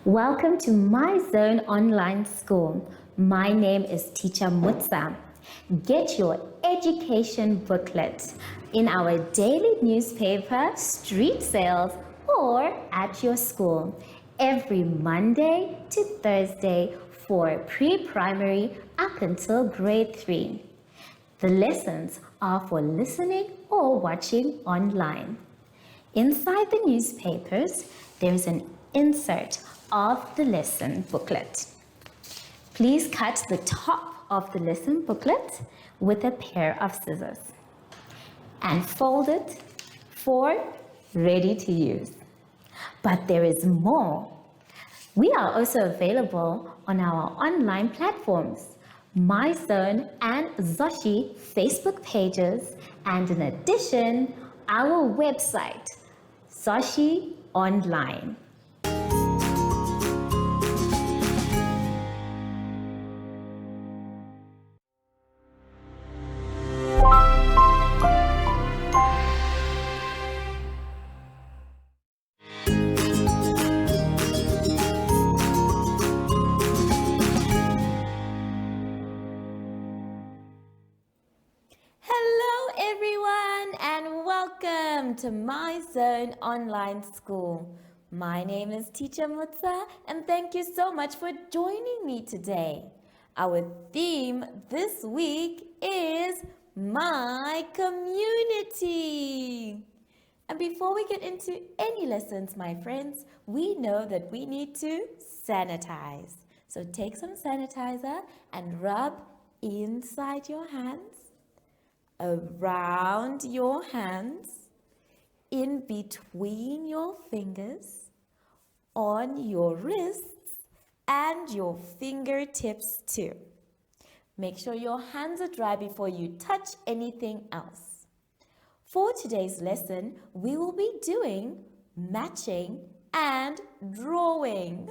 Welcome to My Zone Online School. My name is Teacher Mutsa. Get your education booklet in our daily newspaper, street sales, or at your school every Monday to Thursday for pre-primary up until grade 3. The lessons are for listening or watching online. Inside the newspapers, there is an insert of the lesson booklet. Please cut the top of the lesson booklet with a pair of scissors and fold it for ready to use. But there is more. We are also available on our online platforms, MyZone and Zoshi Facebook pages, and in addition, our website, Zoshi Online. Hello everyone and welcome to My Zone Online School. My name is Teacher Mutsa and thank you so much for joining me today. Our theme this week is My Community. And before we get into any lessons, my friends, we know that we need to sanitize. So take some sanitizer and rub inside your hands, around your hands, in between your fingers, on your wrists, and your fingertips too. Make sure your hands are dry before you touch anything else. For today's lesson, we will be doing matching and drawing.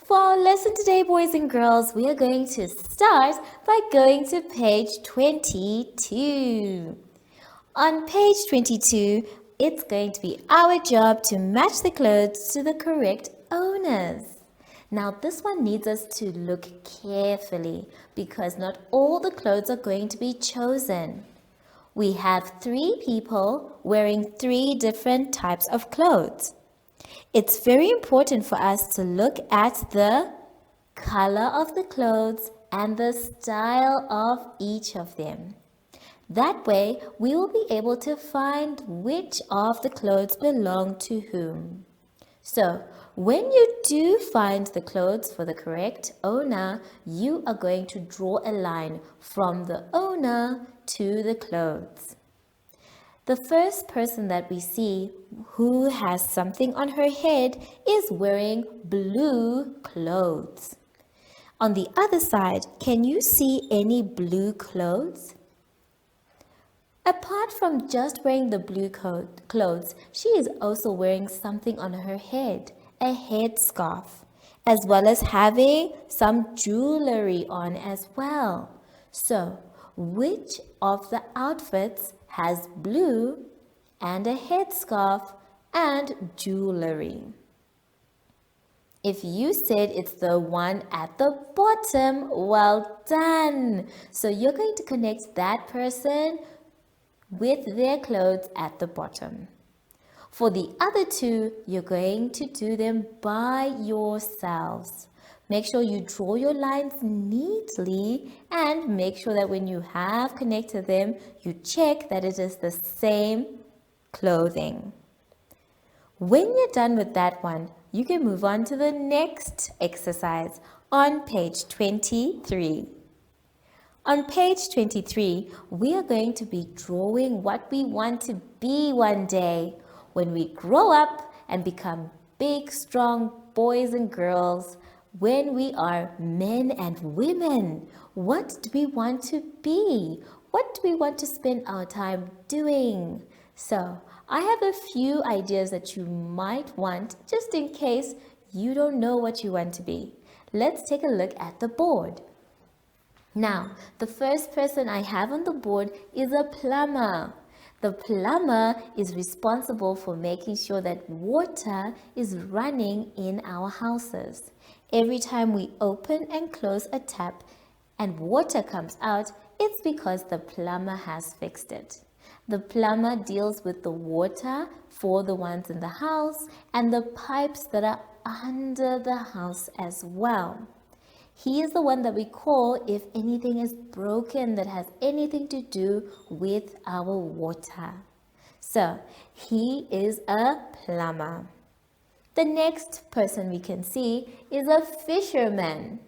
For our lesson today, boys and girls, we are going to start by going to page 22. On page 22, it's going to be our job to match the clothes to the correct owners. Now, this one needs us to look carefully because not all the clothes are going to be chosen. We have 3 people wearing 3 different types of clothes. It's very important for us to look at the color of the clothes and the style of each of them. That way, we will be able to find which of the clothes belong to whom. So, when you do find the clothes for the correct owner, you are going to draw a line from the owner to the clothes. The first person that we see who has something on her head is wearing blue clothes. On the other side, can you see any blue clothes? Apart from just wearing the blue clothes, she is also wearing something on her head, a headscarf, as well as having some jewelry on as well. So, which of the outfits has blue and a headscarf and jewelry? If you said it's the one at the bottom, well done. So you're going to connect that person with their clothes at the bottom. For the other 2, you're going to do them by yourselves. Make sure you draw your lines neatly and make sure that when you have connected them, you check that it is the same clothing. When you're done with that one, you can move on to the next exercise on page 23. On page 23, we are going to be drawing what we want to be one day when we grow up and become big, strong boys and girls, when we are men and women. What do we want to be? What do we want to spend our time doing? So, I have a few ideas that you might want just in case you don't know what you want to be. Let's take a look at the board. Now, the first person I have on the board is a plumber. The plumber is responsible for making sure that water is running in our houses. Every time we open and close a tap and water comes out, it's because the plumber has fixed it. The plumber deals with the water for the ones in the house and the pipes that are under the house as well. He is the one that we call if anything is broken that has anything to do with our water. So, he is a plumber. The next person we can see is a fisherman.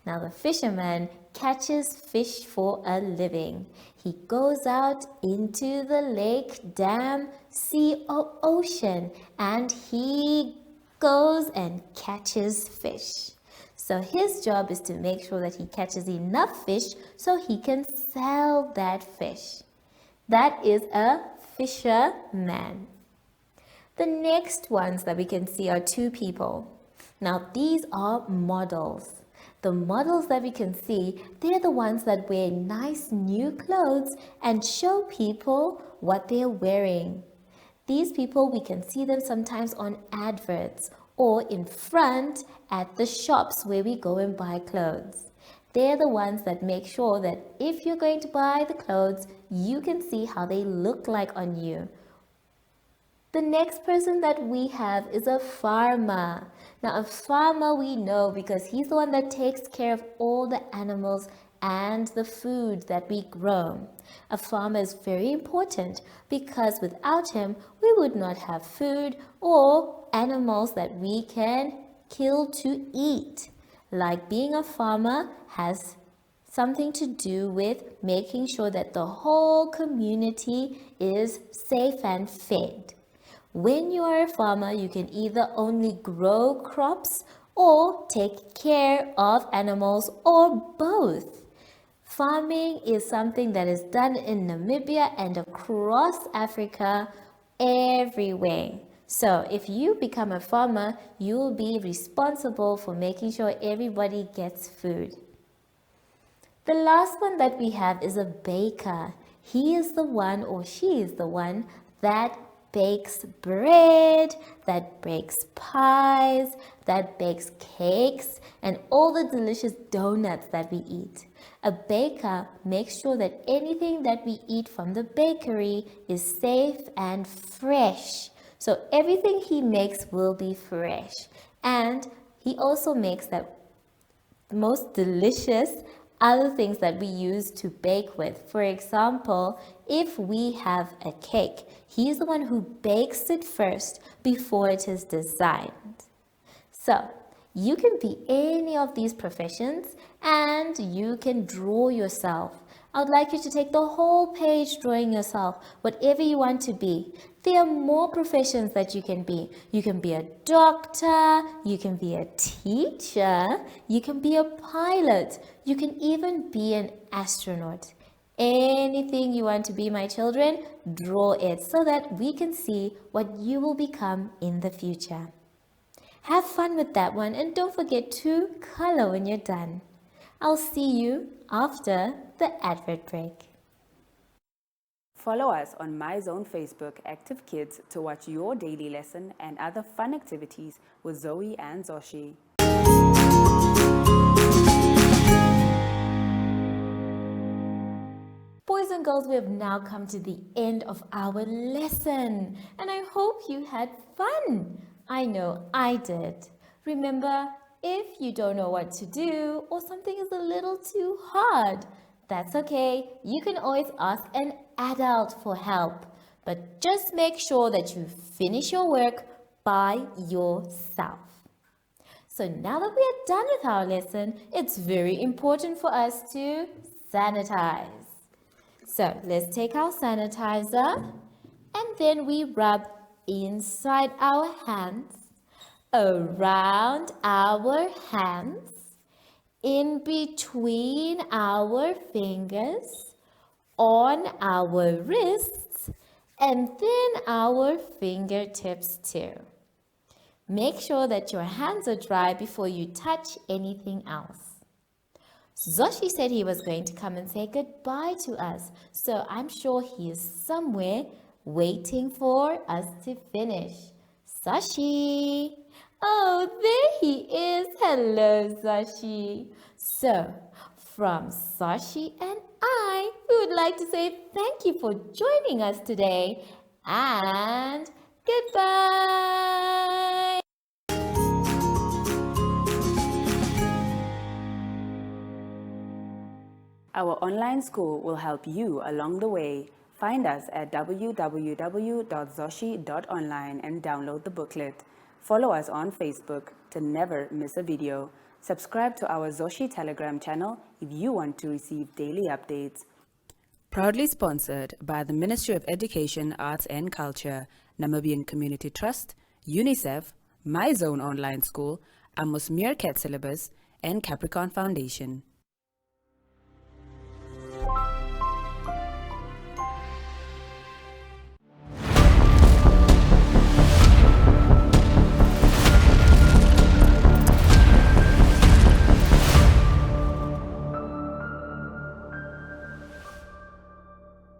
Now, the fisherman catches fish for a living. He goes out into the lake, dam, sea, or ocean, and he goes and catches fish. So his job is to make sure that he catches enough fish so he can sell that fish. That is a fisherman. The next ones that we can see are two people. Now these are models. The models that we can see, they're the ones that wear nice new clothes and show people what they're wearing. These people, we can see them sometimes on adverts or in front at the shops where we go and buy clothes. They're the ones that make sure that if you're going to buy the clothes, you can see how they look like on you. The next person that we have is a farmer. Now, a farmer we know because he's the one that takes care of all the animals and the food that we grow. A farmer is very important because without him, we would not have food or animals that we can kill to eat. Like being a farmer has something to do with making sure that the whole community is safe and fed. When you are a farmer, you can either only grow crops or take care of animals or both. Farming is something that is done in Namibia and across Africa everywhere. So if you become a farmer, you will be responsible for making sure everybody gets food. The last one that we have is a baker. He is the one or she is the one that bakes bread, that bakes pies, that bakes cakes, and all the delicious donuts that we eat. A baker makes sure that anything that we eat from the bakery is safe and fresh. So everything he makes will be fresh. And he also makes the most delicious other things that we use to bake with. For example, if we have a cake, he's the one who bakes it first before it is designed. So you can be any of these professions and you can draw yourself. I would like you to take the whole page drawing yourself, whatever you want to be. There are more professions that you can be. You can be a doctor, you can be a teacher, you can be a pilot, you can even be an astronaut. Anything you want to be, my children, draw it so that we can see what you will become in the future. Have fun with that one and don't forget to color when you're done. I'll see you after the advert break. Follow us on MyZone Facebook Active Kids to watch your daily lesson and other fun activities with Zoe and Zoshi. Boys and girls, we have now come to the end of our lesson and I hope you had fun. I know I did. Remember, if you don't know what to do or something is a little too hard, that's okay. You can always ask an adult for help. But just make sure that you finish your work by yourself. So now that we are done with our lesson, it's very important for us to sanitize. So let's take our sanitizer and then we rub inside our hands, around our hands, in between our fingers, on our wrists, and then our fingertips too. Make sure that your hands are dry before you touch anything else. Zoshi said he was going to come and say goodbye to us, so I'm sure he is somewhere waiting for us to finish. Zoshi! Oh, there he is. Hello, Zoshi. So, from Zoshi and I, we would like to say thank you for joining us today and goodbye. Our online school will help you along the way. Find us at www.zoshi.online and download the booklet. Follow us on Facebook to never miss a video. Subscribe to our Zoshi Telegram channel if you want to receive daily updates. Proudly sponsored by the Ministry of Education, Arts and Culture, Namibian Community Trust, UNICEF, My Zone Online School, Amos Meerkat Syllabus, and Capricorn Foundation.